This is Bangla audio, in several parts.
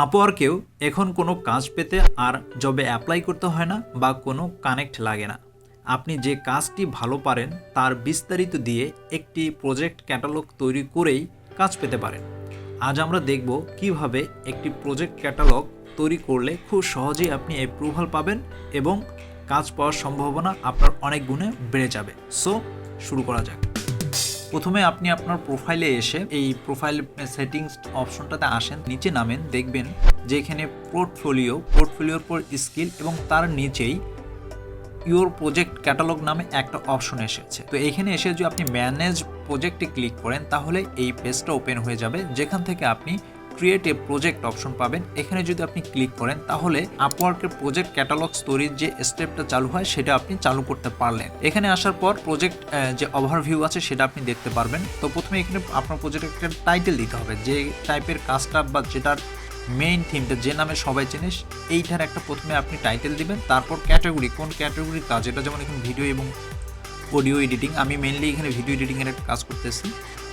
আপওয়ার্কেও এখন কোনো কাজ পেতে আর জবে অ্যাপ্লাই করতে হয় না বা কোনো কানেক্ট লাগে না। আপনি যে কাজটি ভালো পারেন তার বিস্তারিত দিয়ে একটি প্রজেক্ট ক্যাটালগ তৈরি করেই কাজ পেতে পারেন। আজ আমরা দেখব কিভাবে একটি প্রজেক্ট ক্যাটালগ তৈরি করলে খুব সহজেই আপনি অ্যাপ্রুভাল পাবেন এবং কাজ পাওয়ার সম্ভাবনা আপনার অনেক গুণে বেড়ে যাবে। সো শুরু করা যাক। প্রথমে আপনি আপনার প্রোফাইলে এসে এই প্রোফাইল সেটিংস অপশনটাতে আসেন, নিচে নামেন, দেখবেন যে এখানে পোর্টফোলিওর পর স্কিল এবং তার নিচেই ইউর প্রজেক্ট ক্যাটালগ নামে একটা অপশন এসেছে। তো এখানে এসে যদি আপনি ম্যানেজ প্রজেক্টে ক্লিক করেন তাহলে এই পেজটা ওপেন হয়ে যাবে, যেখান থেকে আপনি ক্রিয়েট এ প্রজেক্ট অপশন পাবেন। এখানে যদি আপনি ক্লিক করেন তাহলে আপওয়ার্কের প্রজেক্ট ক্যাটালগ তৈরির যে স্টেপটা চালু হয় সেটা আপনি চালু করতে পারলেন। এখানে আসার পর প্রজেক্ট যে ওভারভিউ আছে সেটা আপনি দেখতে পারবেন। তো প্রথমে এখানে আপনার প্রজেক্টের টাইটেল দিতে হবে, যে টাইপের কাজটা বা যেটার মেইন থিমটা যে নামে সবাই চেনে এইটার একটা প্রথমে আপনি টাইটেল দিবেন। তারপর ক্যাটাগরি, কোন ক্যাটাগরির কাজ, এটা যেমন এখানে ভিডিও এবং অডিও এডিটিং, আমি মেইনলি এখানে ভিডিও এডিটিংয়ের একটা কাজ করতেছি।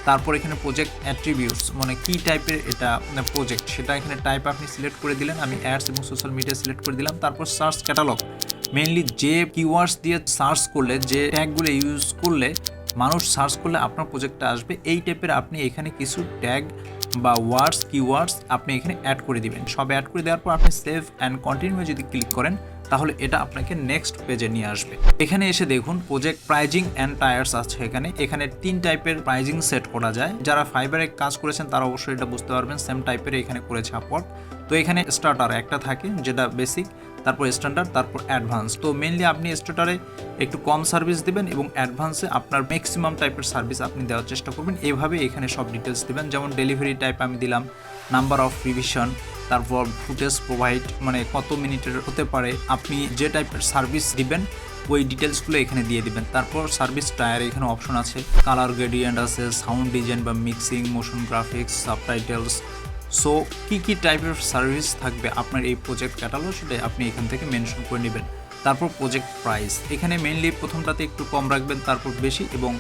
তারপর এখানে প্রজেক্ট অ্যাট্রিবিউটস, মানে কী টাইপের এটা প্রজেক্ট সেটা এখানে টাইপ আপনি সিলেক্ট করে দিলেন। আমি অ্যাডস এবং সোশ্যাল মিডিয়া সিলেক্ট করে দিলাম। তারপর সার্চ ক্যাটালগ, মেইনলি যে কিওয়ার্ডস দিয়ে সার্চ করলে, যে ট্যাগগুলো ইউজ করলে মানুষ সার্চ করলে আপনার প্রজেক্টটা আসবে, এই টাইপের আপনি এখানে কিছু ট্যাগ বা কিওয়ার্ডস আপনি এখানে অ্যাড করে দিবেন। সব অ্যাড করে দেওয়ার পর আপনি সেভ অ্যান্ড কন্টিনিউ যদি ক্লিক করেন তাহলে এটা আপনাকে নেক্সট পেজে নিয়ে আসবে। এখানে এসে দেখুন প্রজেক্ট প্রাইজিং অ্যান্ড টায়ার্স আছে। এখানে 3 টাইপের প্রাইজিং সেট করা যায়। যারা ফাইবারে কাজ করেছেন তারা অবশ্যই এটা বুঝতে পারবেন, সেম টাইপের এখানে করেছে আপওয়ার্ক। তো এখানে স্টার্টার একটা থাকে যেটা বেসিক, তারপর স্ট্যান্ডার্ড, তারপর অ্যাডভান্স। তো মেইনলি আপনি স্টার্টারে একটু কম সার্ভিস দিবেন এবং অ্যাডভান্সে আপনার ম্যাক্সিমাম টাইপের সার্ভিস আপনি দেওয়ার চেষ্টা করবেন। এইভাবে এখানে সব ডিটেলস দিবেন, যেমন ডেলিভারি টাইপ আমি দিলাম, নাম্বার অফ রিভিশন, তারপর ফুটেজ প্রোভাইড, মানে কত মিনিটের হতে পারে, আপনি যে টাইপের সার্ভিস দিবেন ওই ডিটেলসগুলো এখানে দিয়ে দিবেন। তারপর সার্ভিস টায়ার এখানে অপশন আছে, কালার গ্রেডিয়েন্ট আছে, সাউন্ড ডিজাইন বা mixing, motion graphics, subtitles. So কী টাইপের সার্ভিস থাকবে আপনার এই প্রজেক্ট ক্যাটালগ সেটা আপনি এখান থেকে মেনশন করে নেবেন। তারপর প্রজেক্ট প্রাইস, এখানে মেইনলি প্রথমটাতে একটু কম রাখবেন, তারপর বেশি, এবং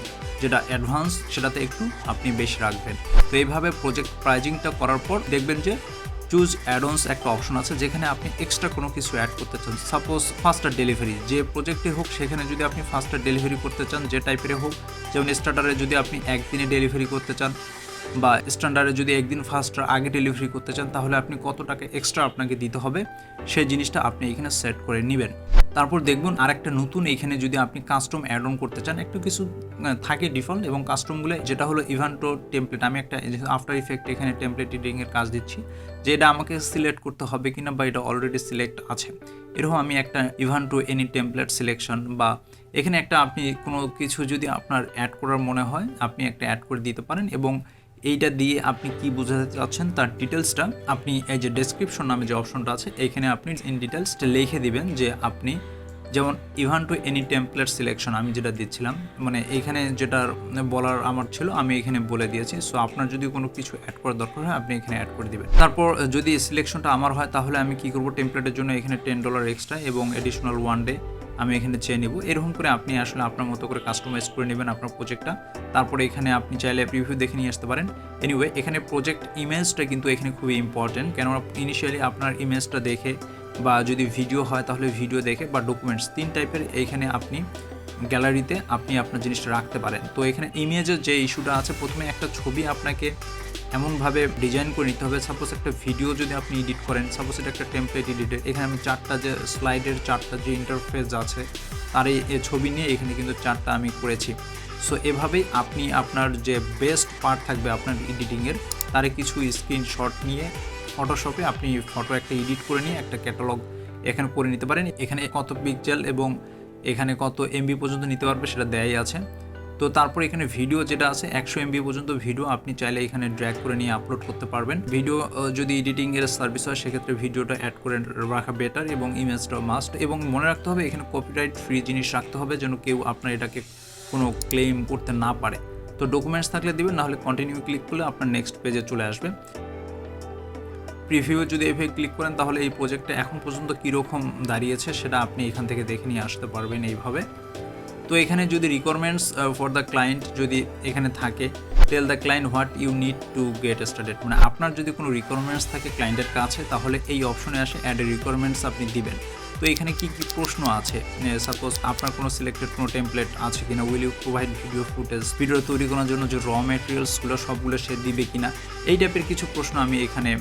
যেটা অ্যাডভান্স সেটাতে একটু আপনি বেশি রাখবেন। তো এইভাবে প্রজেক্ট প্রাইজিংটা করার পর দেখবেন যে চুজ অ্যাডঅনস একটা অপশন আছে, যেখানে আপনি এক্সট্রা কোনো কিছু অ্যাড করতে চান। সাপোজ ফাস্টার ডেলিভারি, যে প্রজেক্টে হোক সেখানে যদি আপনি ফাস্টার ডেলিভারি করতে চান, যে টাইপের হোক, যেমন স্টার্টারে যদি আপনি একদিনে ডেলিভারি করতে চান বা স্ট্যান্ডার্ডে যদি একদিন ফাস্টার আগে ডেলিভারি করতে চান তাহলে আপনি কত টাকা এক্সট্রা আপনাকে দিতে হবে সেই জিনিসটা আপনি এখানে সেট করে নেবেন। তারপর দেখবেন আরেকটা নতুন, এখানে যদি আপনি কাস্টম অ্যাড অন করতে চান, একটু কিছু থাকে ডিফল্ট, এবং কাস্টমগুলো যেটা হলো ইভেন্টো টেমপ্লেট। আমি একটা আফটার ইফেক্ট এখানে টেমপ্লেট এডিটিংয়ের কাজ দিচ্ছি, যে এটা আমাকে সিলেক্ট করতে হবে কিনা বা এটা অলরেডি সিলেক্ট আছে, এরকম আমি একটা ইভেন্টো এনি টেমপ্লেট সিলেকশন, বা এখানে একটা আপনি কোনো কিছু যদি আপনার অ্যাড করার মনে হয় আপনি একটা অ্যাড করে দিতে পারেন, এবং এইটা দিয়ে আপনি কি বোঝাতে চাচ্ছেন তার ডিটেলসটা আপনি এই যে ডেসক্রিপশন নামে যে অপশনটা আছে এইখানে আপনি ইন ডিটেলসটা লিখে দিবেন, যে আপনি যেমন event to any template selection আমি যেটা দিচ্ছিলাম, মানে এইখানে যেটা বলার আমার ছিল আমি এখানে বলে দিয়েছি। সো আপনার যদি কোনো কিছু অ্যাড করার দরকার হয় আপনি এখানে অ্যাড করে দিবেন। তারপর যদি সিলেকশনটা আমার হয় তাহলে আমি কি করব, টেমপ্লেটের জন্য এখানে $10 এক্সট্রা এবং এডিশনাল 1 ডে আমি এখানে চেয়ে নেব। এরকম করে আপনি আসলে আপনার মতো করে কাস্টমাইজ করে নেবেন আপনার প্রজেক্টটা। তারপরে এখানে আপনি চাইলে প্রিভিউ দেখে নিয়ে আসতে পারেন। এনিওয়ে এখানে প্রজেক্ট ইমেজটা কিন্তু এখানে খুবই ইম্পর্টেন্ট, কেননা ইনিশিয়ালি আপনার ইমেজটা দেখে বা যদি ভিডিও হয় তাহলে ভিডিও দেখে বা ডকুমেন্টস 3 টাইপের এইখানে আপনি গ্যালারিতে আপনি আপনার জিনিসটা রাখতে পারেন। তো এখানে ইমেজের যে ইস্যুটা আছে, প্রথমে একটা ছবি আপনাকে এমনভাবে ডিজাইন করে নিতে হবে। সাপোজ একটা ভিডিও যদি আপনি এডিট করেন, সাপোজ এটা একটা টেমপ্লেট এডিটের, এখানে আমি 4টা যে স্লাইডের 4টা যে ইন্টারফেস আছে তার এই ছবি নিয়ে এখানে কিন্তু 4টা আমি করেছি। সো এভাবেই আপনি আপনার যে বেস্ট পার্ট থাকবে আপনার এডিটিংয়ের তার কিছু স্ক্রিনশট নিয়ে ফটোশপে আপনি ফটো একটা এডিট করে নিয়ে একটা ক্যাটালগ এখানে করে নিতে পারেন। এখানে কত পিক্সেল এবং এখানে কত এমবি পর্যন্ত নিতে পারবে সেটা দেয়াই আছে। তো তারপর এখানে ভিডিও যেটা আছে 100 MB পর্যন্ত ভিডিও আপনি চাইলে এখানে ড্র্যাগ করে নিয়ে আপলোড করতে পারবেন। ভিডিও যদি এডিটিংয়ের সার্ভিস হয় সেক্ষেত্রে ভিডিওটা অ্যাড করে রাখা বেটার, এবং ইমেজটা মাস্ট। এবং মনে রাখতে হবে এখানে কপিরাইট ফ্রি জিনিস রাখতে হবে যেন কেউ আপনার এটাকে কোনো ক্লেম করতে না পারে। তো ডকুমেন্টস থাকলে দিবেন, নাহলে কন্টিনিউ ক্লিক করলে আপনার নেক্সট পেজে চলে আসবে। প্রিভিউ যদি এভাবে ক্লিক করেন তাহলে এই প্রজেক্টটা এখন পর্যন্ত কীরকম দাঁড়িয়েছে সেটা আপনি এখান থেকে দেখে নিয়ে আসতে পারবেন এইভাবে। তো এখানে যদি রিকোয়ারমেন্টস ফর দ্য ক্লায়েন্ট যদি এখানে থাকে, tell the client what you need to get started, মানে আপনার যদি কোনো রিকোয়ারমেন্টস থাকে ক্লায়েন্টের কাছে তাহলে এই অপশনে আসে অ্যাড রিকোয়ারমেন্টস আপনি দিবেন। তো এখানে কি কি প্রশ্ন আছে, সাপোজ আপনার কোনো সিলেক্টেড কোনো টেমপ্লেট আছে কিনা, will you provide video footage, video তৈরি করার জন্য যে র ম্যাটেরিয়ালসগুলো সবগুলো সে দিবে কিনা, এই টাইপের কিছু প্রশ্ন আমি এখানে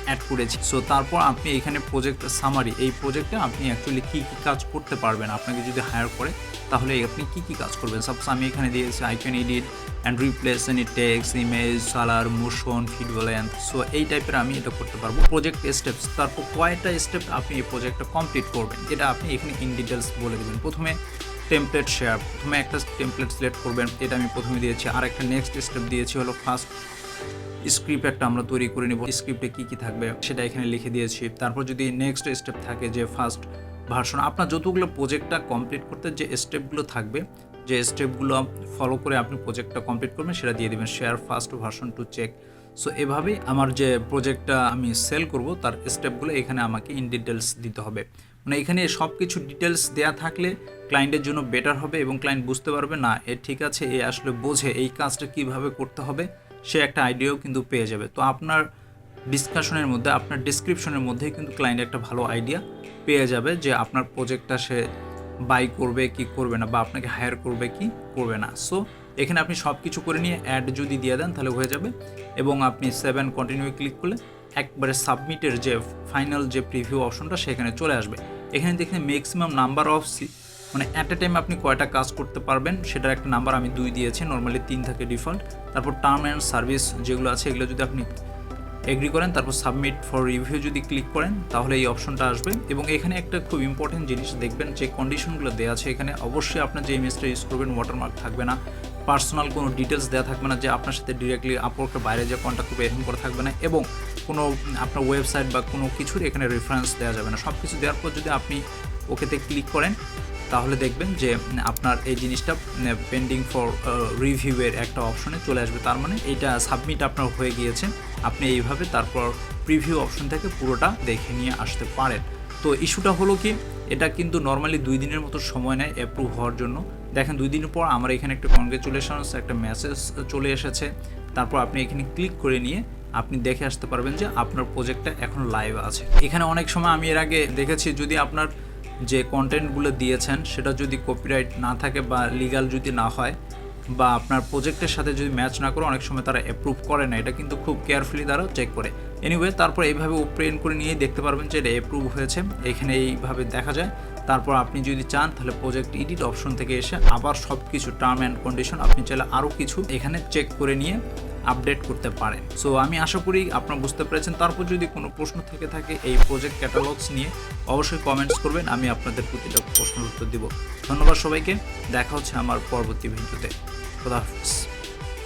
অ্যাড করেছি। সো তারপর আপনি এখানে প্রজেক্ট সামারি, এই প্রজেক্টে আপনি অ্যাকচুয়ালি কী কী কাজ করতে পারবেন, আপনাকে যদি হায়ার করে তাহলে আপনি কী কী কাজ করবেন। সাপোজ আমি এখানে দিয়েছি I can edit and replace any text, image, colour, motion, video length. So এই টাইপের আমি এটা করতে পারবো। প্রজেক্ট স্টেপস, তারপর কয়টা স্টেপ আপনি এই প্রজেক্টটা কমপ্লিট করবেন এটা আপনি এখানে ইন ডিটেলস বলে দেবেন। প্রথমে টেমপ্লেট শেয়ার, প্রথমে একটা টেমপ্লেট সিলেক্ট করবেন, এটা আমি প্রথমে দিয়েছি। আর একটা নেক্সট স্টেপ দিয়েছি হলো ফার্স্ট স্ক্রিপ্ট একটা আমরা তৈরি করে নিব, স্ক্রিপ্টে কী কী থাকবে সেটা এখানে লিখে দিয়েছি। তারপর যদি নেক্সট স্টেপ থাকে যে ফার্স্ট ভার্সন, আপনার যতগুলো প্রজেক্টটা কমপ্লিট করতে যে স্টেপগুলো থাকবে, যে স্টেপগুলো ফলো করে আপনি প্রজেক্টটা কমপ্লিট করবেন সেটা দিয়ে দেবেন, share first version to check. So এভাবেই আমার যে প্রজেক্টটা আমি সেল করব তার স্টেপগুলো এখানে আমাকে ইন ডিটেলস দিতে হবে। মানে এখানে সব কিছু ডিটেলস দেওয়া থাকলে ক্লায়েন্টের জন্য বেটার হবে এবং ক্লায়েন্ট বুঝতে পারবে না এ ঠিক আছে, এ আসলে বোঝে এই কাজটা কীভাবে করতে হবে, সে একটা আইডিয়াও কিন্তু পেয়ে যাবে। তো আপনার ডিসকাশনের মধ্যে, আপনার ডিসক্রিপশনের মধ্যেই কিন্তু ক্লায়েন্ট একটা ভালো আইডিয়া পেয়ে যাবে যে আপনার প্রজেক্টটা সে বাই করবে কি করবে না, বা আপনাকে হায়ার করবে কি করবে না। সো এখানে আপনি সব কিছু করে নিয়ে অ্যাড যদি দিয়ে দেন তাহলে হয়ে যাবে, এবং আপনি 7 কন্টিনিউ ক্লিক করলে একবারে সাবমিটের যে ফাইনাল যে প্রিভিউ অপশনটা সেখানে চলে আসবে। এখানে দেখেন ম্যাক্সিমাম নাম্বার অফ মানে অ্যাট এ টাইম আপনি কয়টা কাজ করতে পারবেন সেটার একটা নাম্বার আমি 2 দিয়েছি, নর্মালি 3 থাকে ডিফল্ট। তারপর টার্ম অ্যান্ড সার্ভিস যেগুলো আছে এগুলো যদি আপনি এগ্রি করেন, তারপর সাবমিট ফর রিভিউ যদি ক্লিক করেন তাহলে এই অপশনটা আসবে। এবং এখানে একটা খুব ইম্পর্টেন্ট জিনিস দেখবেন, যে কন্ডিশনগুলো দেওয়া আছে এখানে অবশ্যই আপনার যে ইমেজটা ইউজ করবেন ওয়াটারমার্ক থাকবে না, পার্সোনাল কোনো ডিটেলস দেওয়া থাকবে না, যে আপনার সাথে ডিরেক্টলি আপওয়ার্কের বাইরে যে কন্ট্যাক্ট করবে এরকম করে থাকবে না, এবং কোনো আপনার ওয়েবসাইট বা কোনো কিছুর এখানে রেফারেন্স দেওয়া যাবে না। সব কিছু দেওয়ার পর যদি আপনি ওকেতে ক্লিক করেন তাহলে দেখবেন যে আপনার এই জিনিসটা পেন্ডিং ফর রিভিউয়ের একটা অপশনে চলে আসবে। তার মানে এটা সাবমিট আপনার হয়ে গিয়েছে। আপনি এইভাবে তারপর প্রিভিউ অপশন থেকে পুরোটা দেখে নিয়ে আসতে পারেন। তো ইস্যুটা হলো কি, এটা কিন্তু নর্মালি 2 দিনের মতো সময় নেয় অ্যাপ্রুভ হওয়ার জন্য। দেখেন 2 দিনের পর আমার এখানে একটা কনগ্রেচুলেশনস একটা মেসেজ চলে এসেছে। তারপর আপনি এখানে ক্লিক করে নিয়ে আপনি দেখে আসতে পারবেন যে আপনার প্রজেক্টটা এখন লাইভ আছে। এখানে অনেক সময় আমি এর আগে দেখেছি, যদি আপনার যে কন্টেন্টগুলো দিয়েছেন সেটা যদি কপিরাইট না থাকে বা লিগাল যদি না হয় বা আপনার প্রজেক্টের সাথে যদি ম্যাচ না করে, অনেক সময় তারা অ্যাপ্রুভ করে না। এটা কিন্তু খুব কেয়ারফুলি তারা চেক করে। এনিওয়ে তারপর এইভাবে ওপেন করে নিয়ে দেখতে পারবেন যে এটা অ্যাপ্রুভ হয়েছে, এখানে এইভাবে দেখা যায়। তারপর আপনি যদি চান তাহলে প্রজেক্ট এডিট অপশন থেকে এসে আবার সব কিছু টার্ম অ্যান্ড কন্ডিশন আপনি চাইলে আরও কিছু এখানে চেক করে নিয়ে আপডেট করতে পারেন। সো আমি আশা করি আপনারা বুঝতে পেরেছেন। তারপর যদি কোনো প্রশ্ন থেকে থাকে এই প্রজেক্ট ক্যাটালগস নিয়ে অবশ্যই কমেন্টস করবেন, আমি আপনাদের প্রতিটা প্রশ্নের উত্তর দিব। ধন্যবাদ সবাইকে, দেখা হচ্ছে আমার পরবর্তী ভিডিওতে। খোদা হাফেজ।